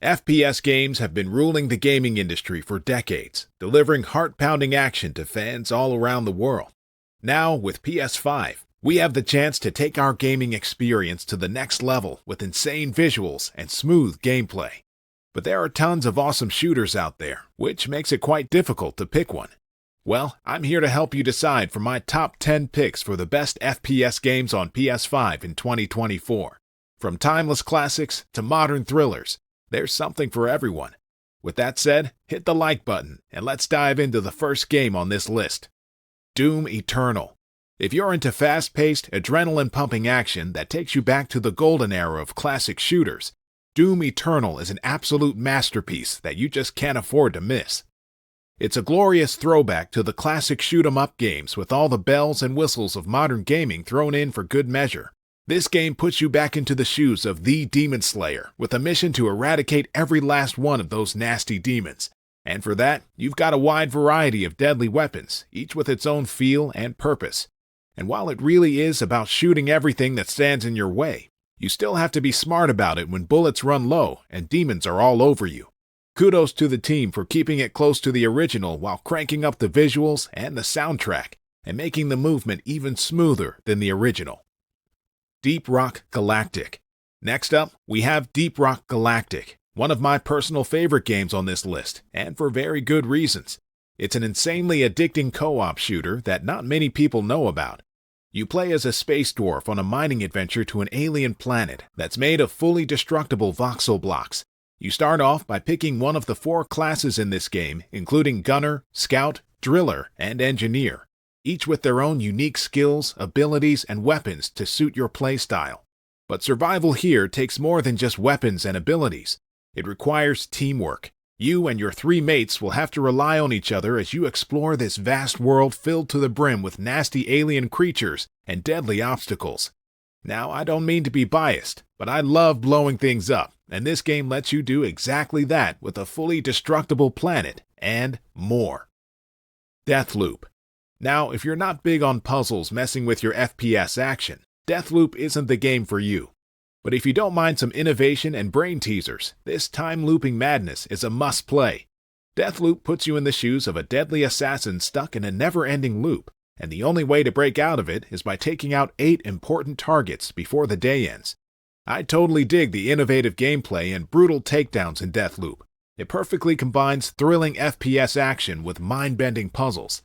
FPS games have been ruling the gaming industry for decades, delivering heart-pounding action to fans all around the world. Now, with PS5, we have the chance to take our gaming experience to the next level with insane visuals and smooth gameplay. But there are tons of awesome shooters out there, which makes it quite difficult to pick one. Well, I'm here to help you decide for my top 10 picks for the best FPS games on PS5 in 2024. From timeless classics to modern thrillers, there's something for everyone. With that said, hit the like button and let's dive into the first game on this list. Doom Eternal. If you're into fast-paced, adrenaline-pumping action that takes you back to the golden era of classic shooters, Doom Eternal is an absolute masterpiece that you just can't afford to miss. It's a glorious throwback to the classic shoot-'em-up games with all the bells and whistles of modern gaming thrown in for good measure. This game puts you back into the shoes of the Demon Slayer with a mission to eradicate every last one of those nasty demons. And for that, you've got a wide variety of deadly weapons, each with its own feel and purpose. And while it really is about shooting everything that stands in your way, you still have to be smart about it when bullets run low and demons are all over you. Kudos to the team for keeping it close to the original while cranking up the visuals and the soundtrack and making the movement even smoother than the original. Deep Rock Galactic. Next up, we have Deep Rock Galactic, one of my personal favorite games on this list, and for very good reasons. It's an insanely addicting co-op shooter that not many people know about. You play as a space dwarf on a mining adventure to an alien planet that's made of fully destructible voxel blocks. You start off by picking one of the 4 classes in this game, including Gunner, Scout, Driller, and Engineer, each with their own unique skills, abilities, and weapons to suit your playstyle. But survival here takes more than just weapons and abilities. It requires teamwork. You and your 3 mates will have to rely on each other as you explore this vast world filled to the brim with nasty alien creatures and deadly obstacles. Now, I don't mean to be biased, but I love blowing things up, and this game lets you do exactly that with a fully destructible planet and more. Deathloop. Now, if you're not big on puzzles messing with your FPS action, Deathloop isn't the game for you. But if you don't mind some innovation and brain teasers, this time-looping madness is a must-play. Deathloop puts you in the shoes of a deadly assassin stuck in a never-ending loop, and the only way to break out of it is by taking out 8 important targets before the day ends. I totally dig the innovative gameplay and brutal takedowns in Deathloop. It perfectly combines thrilling FPS action with mind-bending puzzles.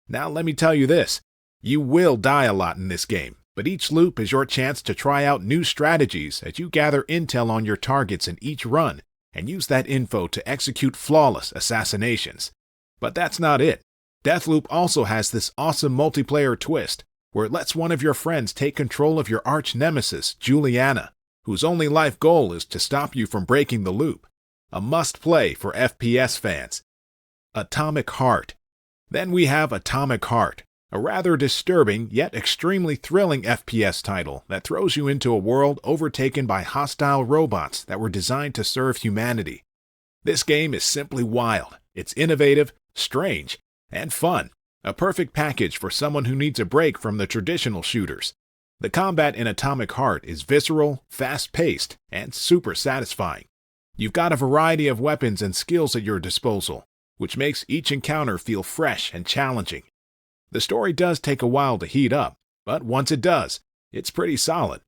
Now let me tell you this, you will die a lot in this game, but each loop is your chance to try out new strategies as you gather intel on your targets in each run and use that info to execute flawless assassinations. But that's not it. Deathloop also has this awesome multiplayer twist where it lets one of your friends take control of your arch-nemesis, Juliana, whose only life goal is to stop you from breaking the loop. A must-play for FPS fans. Atomic Heart. Then we have Atomic Heart, a rather disturbing yet extremely thrilling FPS title that throws you into a world overtaken by hostile robots that were designed to serve humanity. This game is simply wild. It's innovative, strange, and fun. A perfect package for someone who needs a break from the traditional shooters. The combat in Atomic Heart is visceral, fast-paced, and super satisfying. You've got a variety of weapons and skills at your disposal, which makes each encounter feel fresh and challenging. The story does take a while to heat up, but once it does, it's pretty solid.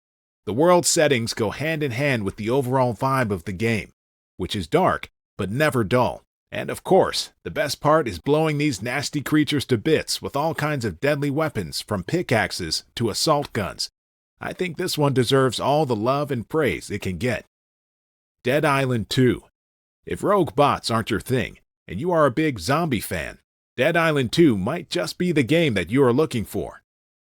The world settings go hand in hand with the overall vibe of the game, which is dark, but never dull. And of course, the best part is blowing these nasty creatures to bits with all kinds of deadly weapons from pickaxes to assault guns. I think this one deserves all the love and praise it can get. Dead Island 2. If rogue bots aren't your thing, and you are a big zombie fan, Dead Island 2 might just be the game that you are looking for.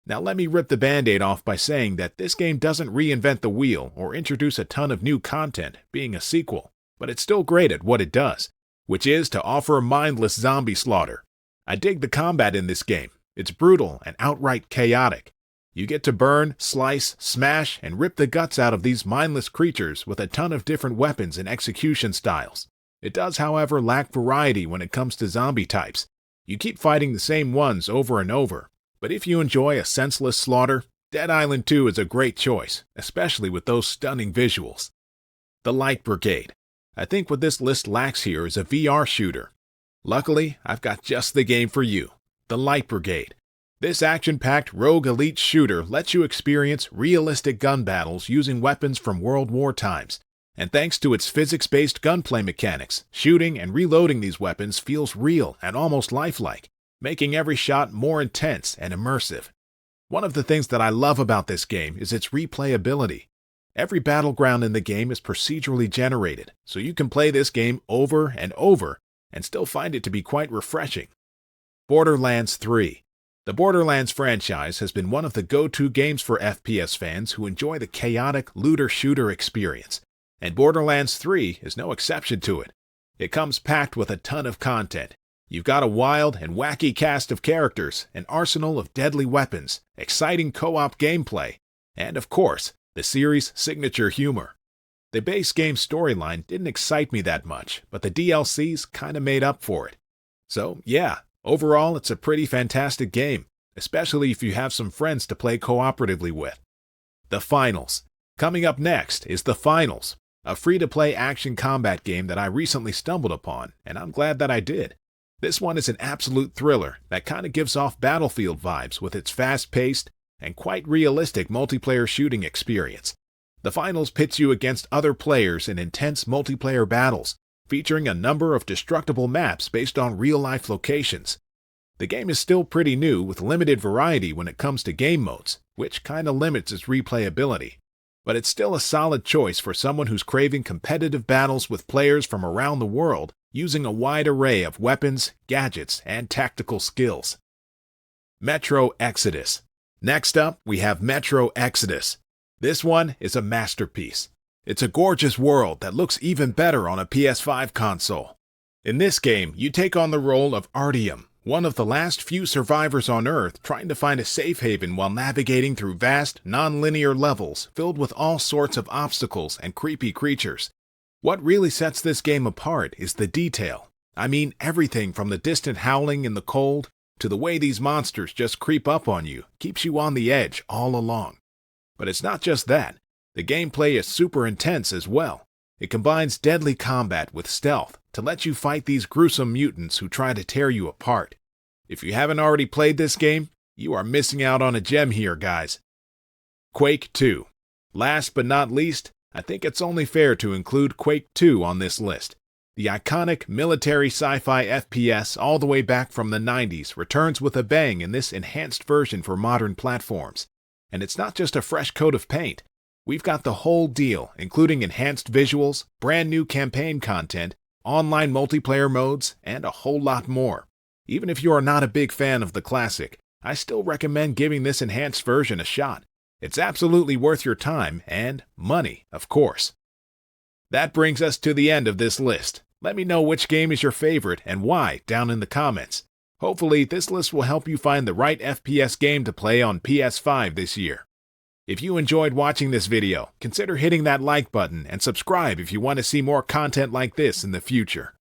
Now let me rip the band-aid off by saying that this game doesn't reinvent the wheel or introduce a ton of new content, being a sequel, but it's still great at what it does, which is to offer mindless zombie slaughter. I dig the combat in this game. It's brutal and outright chaotic. You get to burn, slice, smash, and rip the guts out of these mindless creatures with a ton of different weapons and execution styles. It does, however, lack variety when it comes to zombie types. You keep fighting the same ones over and over, but if you enjoy a senseless slaughter, Dead Island 2 is a great choice, especially with those stunning visuals. The Light Brigade. I think what this list lacks here is a VR shooter. Luckily, I've got just the game for you, The Light Brigade. This action-packed rogue elite shooter lets you experience realistic gun battles using weapons from World War times. And thanks to its physics-based gunplay mechanics, shooting and reloading these weapons feels real and almost lifelike, making every shot more intense and immersive. One of the things that I love about this game is its replayability. Every battleground in the game is procedurally generated, so you can play this game over and over and still find it to be quite refreshing. Borderlands 3. The Borderlands franchise has been one of the go-to games for FPS fans who enjoy the chaotic looter-shooter experience, and Borderlands 3 is no exception to it. It comes packed with a ton of content. You've got a wild and wacky cast of characters, an arsenal of deadly weapons, exciting co-op gameplay, and of course, the series' signature humor. The base game storyline didn't excite me that much, but the DLCs kinda made up for it. So yeah, overall it's a pretty fantastic game, especially if you have some friends to play cooperatively with. The Finals. Coming up next is The Finals, a free-to-play action combat game that I recently stumbled upon, and I'm glad that I did. This one is an absolute thriller that kind of gives off Battlefield vibes with its fast-paced and quite realistic multiplayer shooting experience. The Finals pits you against other players in intense multiplayer battles, featuring a number of destructible maps based on real-life locations. The game is still pretty new with limited variety when it comes to game modes, which kind of limits its replayability. But it's still a solid choice for someone who's craving competitive battles with players from around the world using a wide array of weapons, gadgets, and tactical skills. Metro Exodus. Next up, we have Metro Exodus. This one is a masterpiece. It's a gorgeous world that looks even better on a PS5 console. In this game, you take on the role of Artyom, one of the last few survivors on Earth trying to find a safe haven while navigating through vast, non-linear levels filled with all sorts of obstacles and creepy creatures. What really sets this game apart is the detail. I mean, everything from the distant howling in the cold to the way these monsters just creep up on you keeps you on the edge all along. But it's not just that. The gameplay is super intense as well. It combines deadly combat with stealth to let you fight these gruesome mutants who try to tear you apart. If you haven't already played this game, you are missing out on a gem here, guys. Quake 2. Last but not least, I think it's only fair to include Quake 2 on this list. The iconic military sci-fi FPS all the way back from the 90s returns with a bang in this enhanced version for modern platforms. And it's not just a fresh coat of paint. We've got the whole deal, including enhanced visuals, brand new campaign content, online multiplayer modes, and a whole lot more. Even if you are not a big fan of the classic, I still recommend giving this enhanced version a shot. It's absolutely worth your time and money, of course. That brings us to the end of this list. Let me know which game is your favorite and why down in the comments. Hopefully, this list will help you find the right FPS game to play on PS5 this year. If you enjoyed watching this video, consider hitting that like button and subscribe if you want to see more content like this in the future.